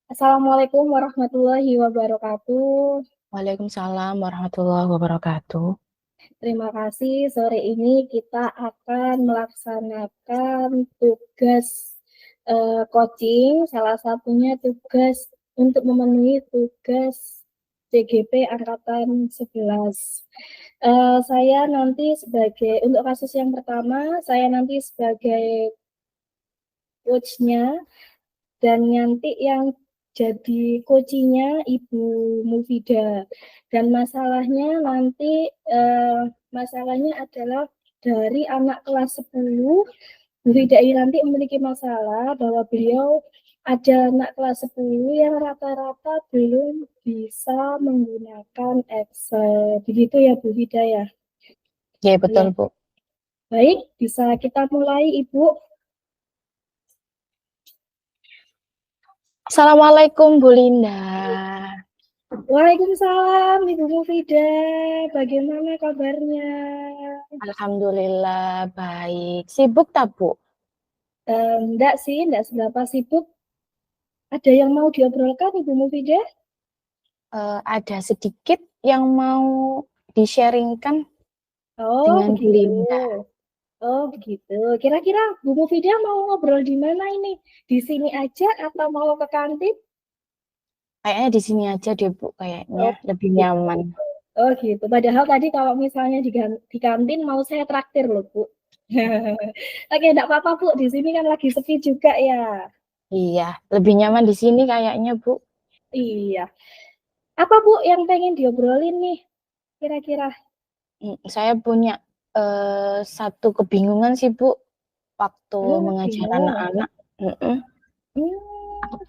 Assalamualaikum warahmatullahi wabarakatuh. Waalaikumsalam warahmatullahi wabarakatuh. Terima kasih. Sore ini kita akan melaksanakan tugas coaching. Salah satunya tugas untuk memenuhi tugas CGP Angkatan 11. Saya nanti untuk kasus yang pertama, saya nanti sebagai coach-nya, dan nanti yang jadi coaching-nya Ibu Mufida. Dan masalahnya adalah dari anak kelas 10. Mufida ini nanti memiliki masalah bahwa beliau ada anak kelas 10 yang rata-rata belum bisa menggunakan Excel. Begitu ya Bu Vida ya? Ya, betul, Ya. Bu. Baik, bisa kita mulai Ibu. Assalamualaikum, Bu Linda. Waalaikumsalam Ibu Mufida, bagaimana kabarnya? Alhamdulillah, baik. Sibuk tak, Bu? Enggak sih, enggak seberapa sibuk. Ada yang mau diobrolkan Ibu Mufida? Ada sedikit yang mau di-sharingkan Oh, dengan Bu begitu. Linda. Oh, begitu. Kira-kira Bu Mufida mau ngobrol di mana ini? Di sini aja atau mau ke kantin? Kayaknya di sini aja deh, Bu. Kayaknya Oh, lebih gitu. nyaman. Oh, gitu. Padahal tadi kalau misalnya di kantin mau saya traktir loh, Bu. Oke, enggak apa-apa, Bu. Di sini kan lagi sepi juga ya. Iya, lebih nyaman di sini kayaknya, Bu. Iya. Apa, Bu, yang pengen diobrolin nih? Kira-kira. Saya punya satu kebingungan sih, Bu, waktu Oh, mengajar bingung. anak-anak.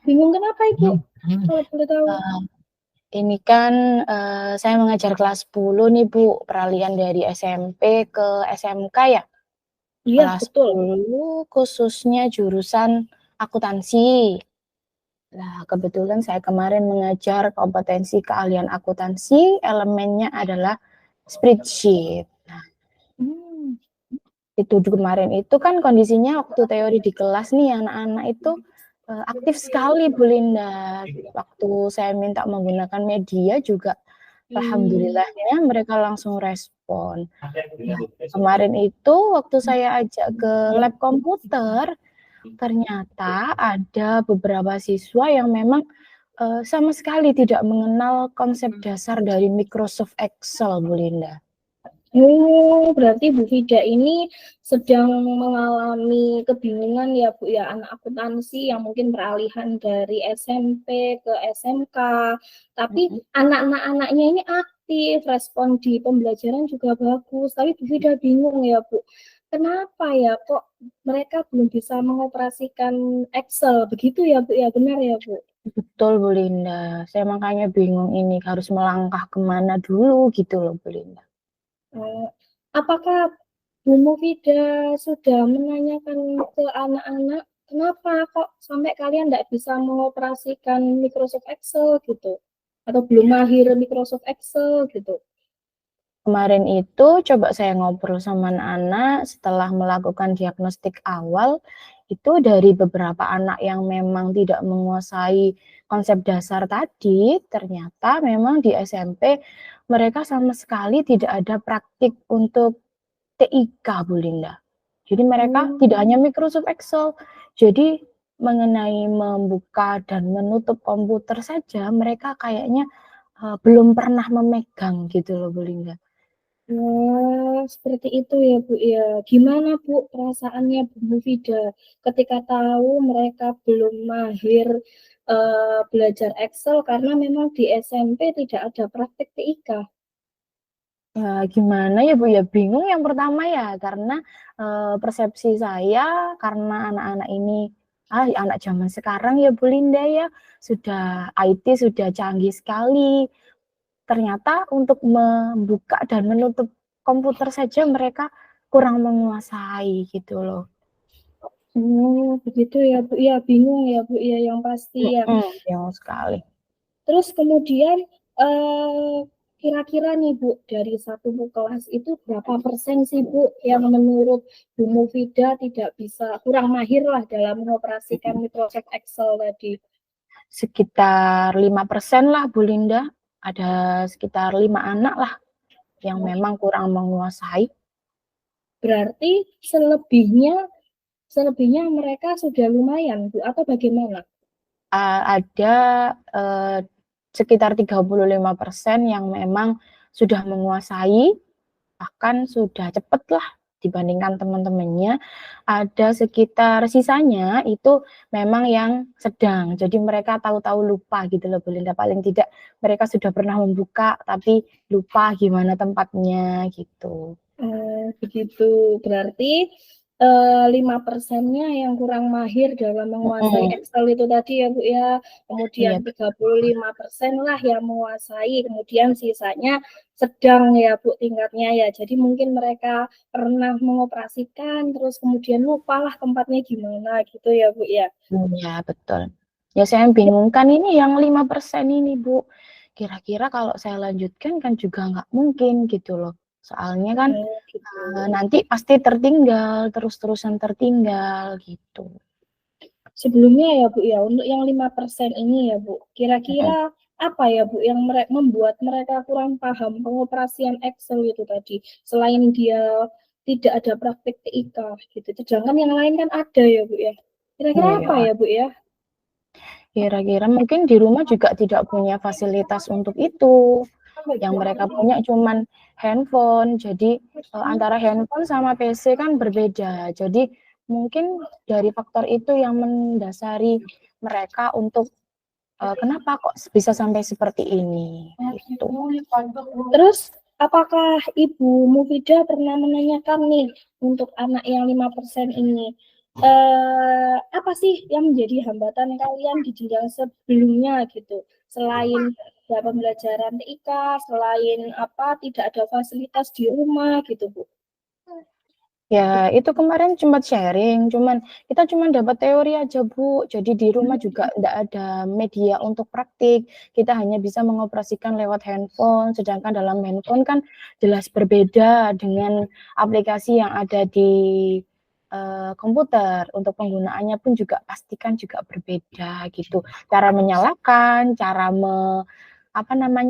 Bingung kenapa Ibu? Kalau boleh tahu. Ini kan saya mengajar kelas 10 nih, Bu, peralihan dari SMP ke SMK ya. Iya, Kelas betul. 10 khususnya jurusan akuntansi. Nah, kebetulan saya kemarin mengajar kompetensi keahlian akuntansi, elemennya adalah spreadsheet. Nah, Hmm. itu kemarin itu kan kondisinya waktu teori di kelas nih anak-anak itu aktif sekali, Bu Linda. Waktu saya minta menggunakan media juga alhamdulillahnya mereka langsung respon. Nah, kemarin itu waktu saya ajak ke lab komputer, ternyata ada beberapa siswa yang memang sama sekali tidak mengenal konsep dasar dari Microsoft Excel, Bu Linda. Oh, berarti Bu Fida ini sedang mengalami kebingungan ya Bu ya, anak akuntansi yang mungkin peralihan dari SMP ke SMK, tapi anak-anaknya ini aktif, respon di pembelajaran juga bagus, tapi Bu Fida bingung ya Bu, kenapa ya kok mereka belum bisa mengoperasikan Excel, begitu ya Bu ya, benar ya Bu? Betul, Bu Linda. Saya makanya bingung ini harus melangkah kemana dulu gitu loh, Bu Linda. Apakah Bu Mufida sudah menanyakan ke anak-anak kenapa kok sampai kalian tidak bisa mengoperasikan Microsoft Excel gitu? Atau belum mahir Microsoft Excel gitu? Kemarin itu coba saya ngobrol sama anak-anak setelah melakukan diagnostik awal, itu dari beberapa anak yang memang tidak menguasai konsep dasar tadi, ternyata memang di SMP mereka sama sekali tidak ada praktik untuk TIK, Bu Linda. Jadi mereka tidak hanya Microsoft Excel, jadi mengenai membuka dan menutup komputer saja mereka kayaknya belum pernah memegang gitu loh, Bu Linda. Wah, seperti itu ya Bu ya. Gimana Bu perasaannya Bu Mufida ketika tahu mereka belum mahir belajar Excel karena memang di SMP tidak ada praktik TIK? Ya, gimana ya Bu ya, bingung yang pertama ya, karena persepsi saya karena anak-anak ini anak zaman sekarang ya Bu Linda ya, sudah IT sudah canggih sekali. Ternyata untuk membuka dan menutup komputer saja mereka kurang menguasai gitu loh. Oh, begitu ya Bu. Ya, bingung ya Bu ya yang pasti ya. Bingung sekali. Terus kemudian kira-kira nih Bu, dari satu kelas itu berapa persen sih Bu yang menurut Bu Mufida tidak bisa, kurang mahir lah dalam mengoperasikan Microsoft Excel tadi? sekitar 5% lah Bu Linda, ada sekitar 5 anak lah yang memang kurang menguasai. Berarti selebihnya mereka sudah lumayan Bu atau bagaimana? Ada sekitar 35% yang memang sudah menguasai, bahkan sudah cepet lah dibandingkan teman-temannya. Ada sekitar sisanya itu memang yang sedang, jadi mereka tahu-tahu lupa gitu loh Bu Linda, paling tidak mereka sudah pernah membuka tapi lupa gimana tempatnya gitu. Begitu. Berarti 5%-nya yang kurang mahir dalam menguasai Excel itu tadi ya Bu ya. Kemudian Iya, 35% lah yang menguasai, kemudian sisanya sedang ya Bu tingkatnya ya. Jadi mungkin mereka pernah mengoperasikan terus kemudian lupalah tempatnya gimana gitu ya Bu ya. iya betul. Ya saya bingungkan ini yang 5% ini Bu. Kira-kira kalau saya lanjutkan kan juga nggak mungkin gitu loh. Soalnya kan Gitu. nanti pasti tertinggal, terus-terusan tertinggal gitu. Sebelumnya ya Bu ya, untuk yang 5% ini ya Bu, kira-kira apa ya Bu yang membuat mereka kurang paham pengoperasian Excel itu tadi, selain dia tidak ada praktik TIK gitu, sedangkan yang lain kan ada ya Bu ya. Kira-kira apa Iya, ya Bu ya? kira-kira mungkin di rumah juga tidak punya fasilitas untuk itu. Yang mereka punya cuman handphone. Jadi antara handphone sama PC kan berbeda. Jadi mungkin dari faktor itu yang mendasari mereka untuk kenapa kok bisa sampai seperti ini gitu. Terus apakah Ibu Mufida pernah menanyakan nih untuk anak yang 5% ini, apa sih yang menjadi hambatan kalian di jenjang sebelumnya gitu? Selain pembelajaran TIK, selain apa tidak ada fasilitas di rumah gitu, Bu. Ya, itu kemarin sempat sharing, kita cuman dapat teori aja, Bu. Jadi di rumah juga tidak ada media untuk praktik. Kita hanya bisa mengoperasikan lewat handphone, sedangkan dalam handphone kan jelas berbeda dengan aplikasi yang ada di komputer. Untuk penggunaannya pun juga pastikan juga berbeda gitu. Cara menyalakan, cara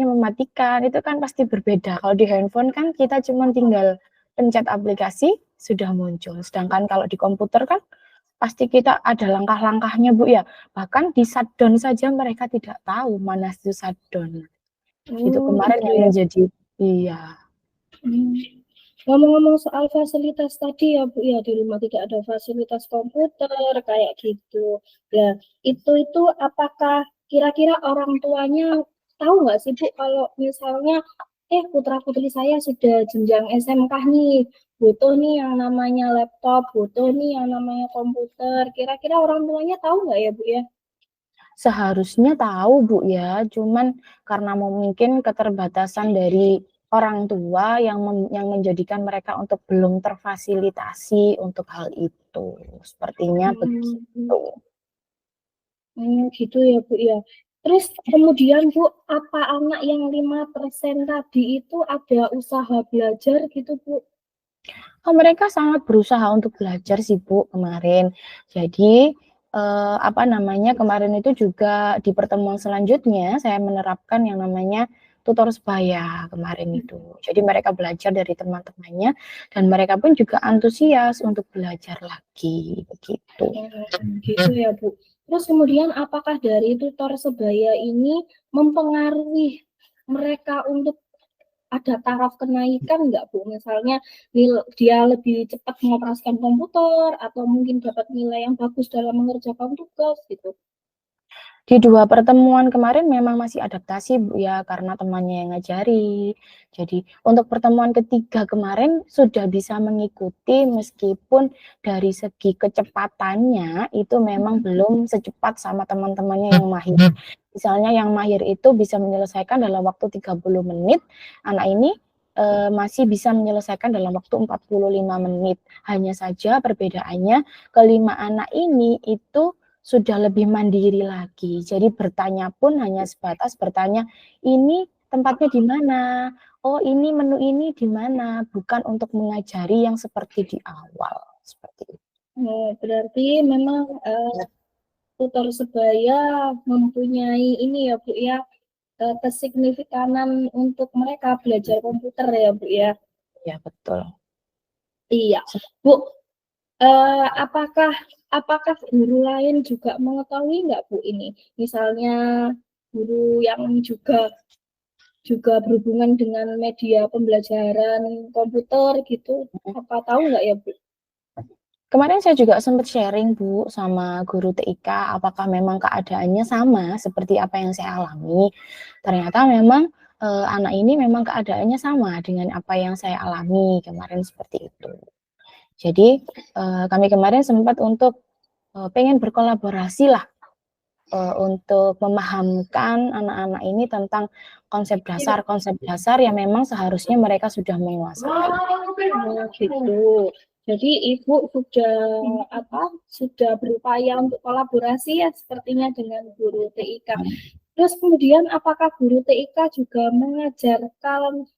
mematikan itu kan pasti berbeda. Kalau di handphone kan kita cuma tinggal pencet aplikasi sudah muncul. Sedangkan kalau di komputer kan pasti kita ada langkah-langkahnya Bu ya. Bahkan di shutdown saja mereka tidak tahu mana itu shutdown. Itu kemarin Gitu yang ya. menjadi iya. Ngomong-ngomong soal fasilitas tadi ya Bu ya, di rumah tidak ada fasilitas komputer kayak gitu. Ya, itu apakah kira-kira orang tuanya tahu nggak sih Bu kalau misalnya putra putri saya sudah jenjang SMK nih, butuh nih yang namanya laptop, butuh nih yang namanya komputer. Kira-kira orang tuanya tahu nggak ya Bu ya? Seharusnya tahu Bu ya, cuman karena mungkin keterbatasan dari orang tua yang menjadikan mereka untuk belum terfasilitasi untuk hal itu. Sepertinya begitu. Gitu ya Bu ya. Terus kemudian Bu, apa anak yang 5% tadi itu ada usaha belajar gitu Bu? Oh, mereka sangat berusaha untuk belajar sih Bu kemarin. Jadi kemarin itu juga di pertemuan selanjutnya saya menerapkan yang namanya tutor sebaya kemarin itu. Jadi mereka belajar dari teman-temannya dan mereka pun juga antusias untuk belajar lagi begitu. Gitu ya Bu. Terus kemudian apakah dari tutor sebaya ini mempengaruhi mereka untuk ada taraf kenaikan nggak Bu? Misalnya dia lebih cepat mengoperasikan komputer atau mungkin dapat nilai yang bagus dalam mengerjakan tugas gitu. Di 2 pertemuan kemarin memang masih adaptasi Bu ya, karena temannya yang ngajari. Jadi untuk pertemuan ketiga kemarin sudah bisa mengikuti meskipun dari segi kecepatannya itu memang belum secepat sama teman-temannya yang mahir. Misalnya yang mahir itu bisa menyelesaikan dalam waktu 30 menit, anak ini masih bisa menyelesaikan dalam waktu 45 menit. Hanya saja perbedaannya kelima anak ini itu sudah lebih mandiri lagi. Jadi bertanya pun hanya sebatas bertanya, ini tempatnya di mana? Oh, ini menu ini di mana? Bukan untuk mengajari yang seperti di awal. Seperti itu. Berarti memang tutor sebaya mempunyai ini ya Bu ya, kesignifikan untuk mereka belajar komputer ya Bu ya. Ya, betul. Iya, Bu. Apakah guru lain juga mengetahui nggak Bu ini? Misalnya guru yang juga berhubungan dengan media pembelajaran komputer gitu, apa tahu nggak ya Bu? Kemarin saya juga sempat sharing Bu sama guru TIK, apakah memang keadaannya sama seperti apa yang saya alami. Ternyata memang anak ini memang keadaannya sama dengan apa yang saya alami kemarin seperti itu. Jadi kami kemarin sempat untuk pengen berkolaborasi lah untuk memahamkan anak-anak ini tentang konsep dasar yang memang seharusnya mereka sudah menguasai. Gitu. Jadi Ibu sudah berupaya untuk kolaborasi ya sepertinya dengan guru TIK. Terus kemudian apakah guru TIK juga mengajarkan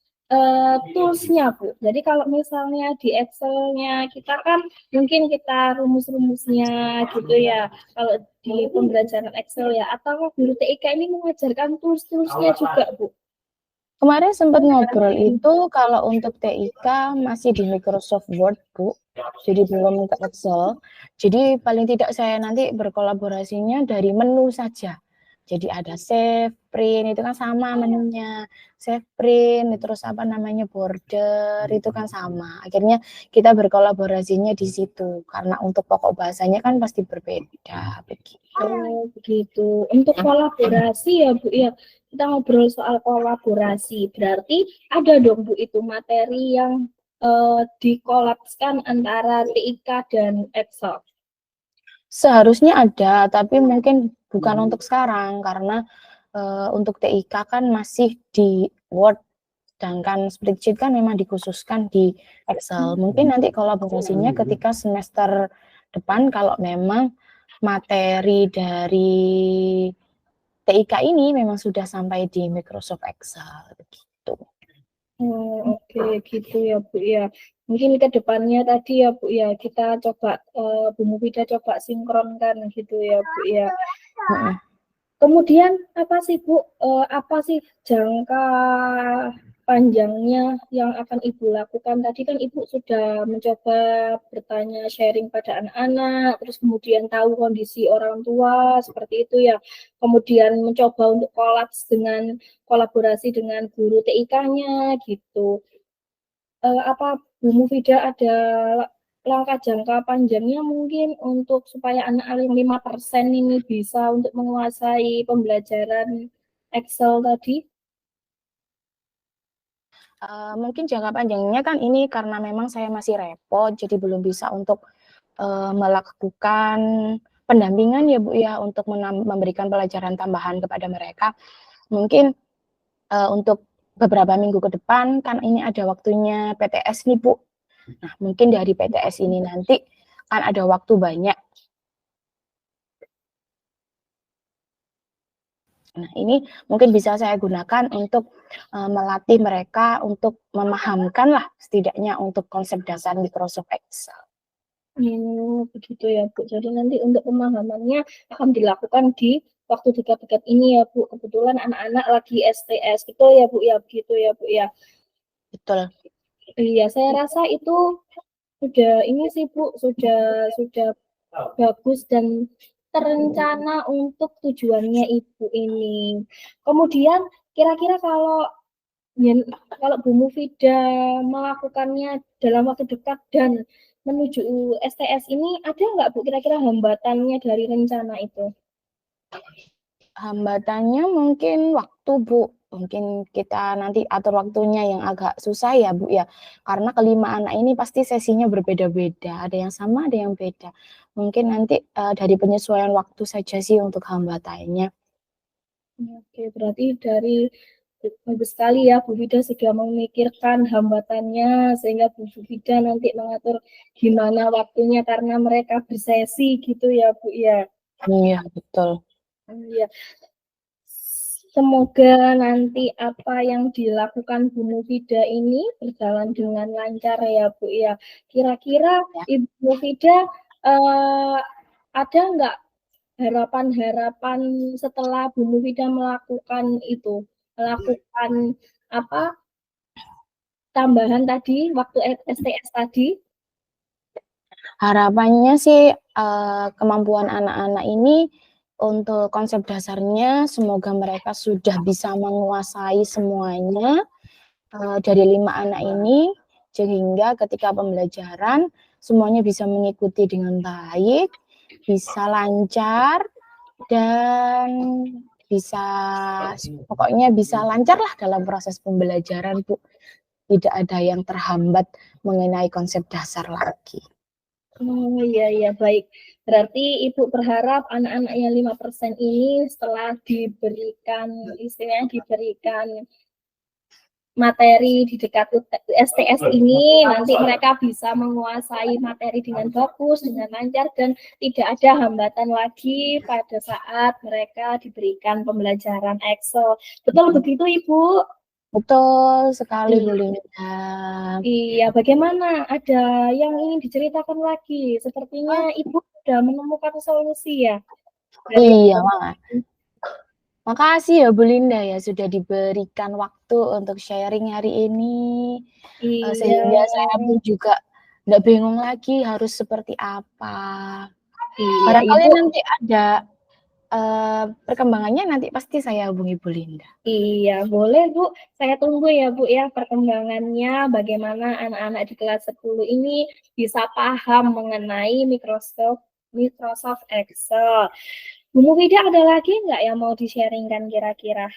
tools-nya Bu? Jadi kalau misalnya di Excel-nya kita kan mungkin kita rumus-rumusnya gitu ya. Kalau di pembelajaran Excel ya, atau guru TIK ini mengajarkan tools-toolsnya juga Bu? Kemarin sempat ngobrol itu kalau untuk TIK masih di Microsoft Word, Bu. Jadi belum ke Excel. Jadi paling tidak saya nanti berkolaborasinya dari menu saja. Jadi ada save, print, itu kan sama menunya. Save, print, terus apa namanya border, itu kan sama. Akhirnya kita berkolaborasinya di situ. Karena untuk pokok bahasanya kan pasti berbeda. Begitu. Oh, begitu. Untuk kolaborasi ya Bu ya, kita ngobrol soal kolaborasi. Berarti ada dong Bu itu materi yang dikolapskan antara TIK dan Excel. Seharusnya ada, tapi mungkin bukan untuk sekarang karena untuk TIK kan masih di Word, sedangkan spreadsheet kan memang dikhususkan di Excel. Mungkin nanti kolaborasinya ketika semester depan kalau memang materi dari TIK ini memang sudah sampai di Microsoft Excel gitu. Oke, gitu ya Bu ya. Mungkin ke depannya tadi ya Bu ya, kita coba Bu Mufida coba sinkronkan gitu ya Bu ya. Kemudian apa sih Bu, apa sih jangka panjangnya yang akan Ibu lakukan? Tadi kan Ibu sudah mencoba bertanya sharing pada anak-anak, terus kemudian tahu kondisi orang tua seperti itu ya. Kemudian mencoba untuk kolaborasi dengan guru TIK-nya gitu. Apa Bu Mufida ada langkah jangka panjangnya mungkin untuk supaya anak yang 5% ini bisa untuk menguasai pembelajaran Excel tadi? Mungkin jangka panjangnya kan ini karena memang saya masih repot, jadi belum bisa untuk melakukan pendampingan ya Bu ya, untuk memberikan pelajaran tambahan kepada mereka. Mungkin untuk beberapa minggu ke depan kan ini ada waktunya PTS nih Bu. Nah mungkin dari PTS ini nanti kan ada waktu banyak. Nah ini mungkin bisa saya gunakan untuk melatih mereka untuk memahamkan lah setidaknya untuk konsep dasar Microsoft Excel. Begitu ya Bu. Jadi nanti untuk pemahamannya akan dilakukan di waktu dekat-dekat ini ya Bu. Kebetulan anak-anak lagi STS gitu ya Bu ya, begitu ya Bu ya. Betul. Iya, saya rasa itu sudah ini sih Bu, sudah bagus dan terencana untuk tujuannya Ibu ini. Kemudian kira-kira kalau Bu Mufida melakukannya dalam waktu dekat dan menuju STS ini, ada nggak Bu kira-kira hambatannya dari rencana itu? Hambatannya mungkin waktu Bu, mungkin kita nanti atur waktunya yang agak susah ya Bu ya, karena kelima anak ini pasti sesinya berbeda-beda, ada yang sama, ada yang beda. Mungkin nanti dari penyesuaian waktu saja sih untuk hambatannya. Oke, berarti bagus sekali ya Bu Vida sudah memikirkan hambatannya sehingga Bu Vida nanti mengatur gimana waktunya karena mereka bersesi gitu ya Bu ya. Iya, betul. Iya. Semoga nanti apa yang dilakukan Bu Mufida ini berjalan dengan lancar ya Bu ya. Kira-kira Ya. Ibu Mufida ada nggak harapan-harapan setelah Bu Mufidah melakukan apa tambahan tadi waktu STS tadi? Harapannya sih kemampuan anak-anak ini untuk konsep dasarnya semoga mereka sudah bisa menguasai semuanya dari 5 anak ini sehingga ketika pembelajaran semuanya bisa mengikuti dengan baik, bisa lancar dan pokoknya bisa lancar lah dalam proses pembelajaran Bu. Tidak ada yang terhambat mengenai konsep dasar lagi. Oh iya baik. Berarti Ibu berharap anak-anak yang 5% ini setelah diberikan materi di dekat STS ini nanti mereka bisa menguasai materi dengan bagus, dengan lancar dan tidak ada hambatan lagi pada saat mereka diberikan pembelajaran Excel. Betul begitu Ibu? Betul sekali Bu Linda. Iya, bagaimana? Ada yang ingin diceritakan lagi? Sepertinya Ibu sudah menemukan solusi ya? Iya, makasih ya Bu Linda ya sudah diberikan waktu untuk sharing hari ini. Iya. Sehingga saya pun juga nggak bingung lagi harus seperti apa. Iya, Barangkali Ibu. nanti ada perkembangannya nanti pasti saya hubungi Bu Linda. Iya, boleh Bu. Saya tunggu ya Bu ya perkembangannya bagaimana anak-anak di kelas 10 ini bisa paham mengenai Microsoft Excel. Bu Mufidah ada lagi nggak yang mau di-sharingkan kira-kira?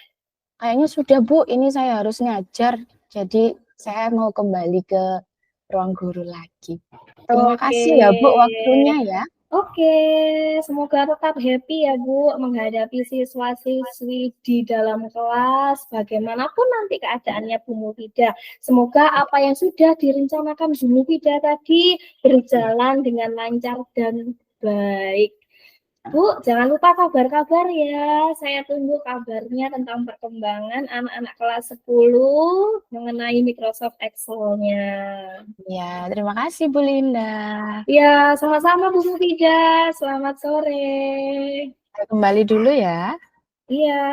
Kayaknya sudah Bu, ini saya harus ngajar. Jadi saya mau kembali ke ruang guru lagi. Terima kasih ya Bu waktunya ya. Oke, semoga tetap happy ya Bu menghadapi siswa-siswi di dalam kelas bagaimanapun nanti keadaannya Bu Mufidah. Semoga apa yang sudah direncanakan Bu Mufidah tadi berjalan dengan lancar dan baik. Bu, jangan lupa kabar-kabar ya. Saya tunggu kabarnya tentang perkembangan anak-anak kelas 10 mengenai Microsoft Excel-nya. Ya, terima kasih Bu Linda. Ya, sama-sama Bu Mufidah. Selamat sore. Saya kembali dulu ya. Iya.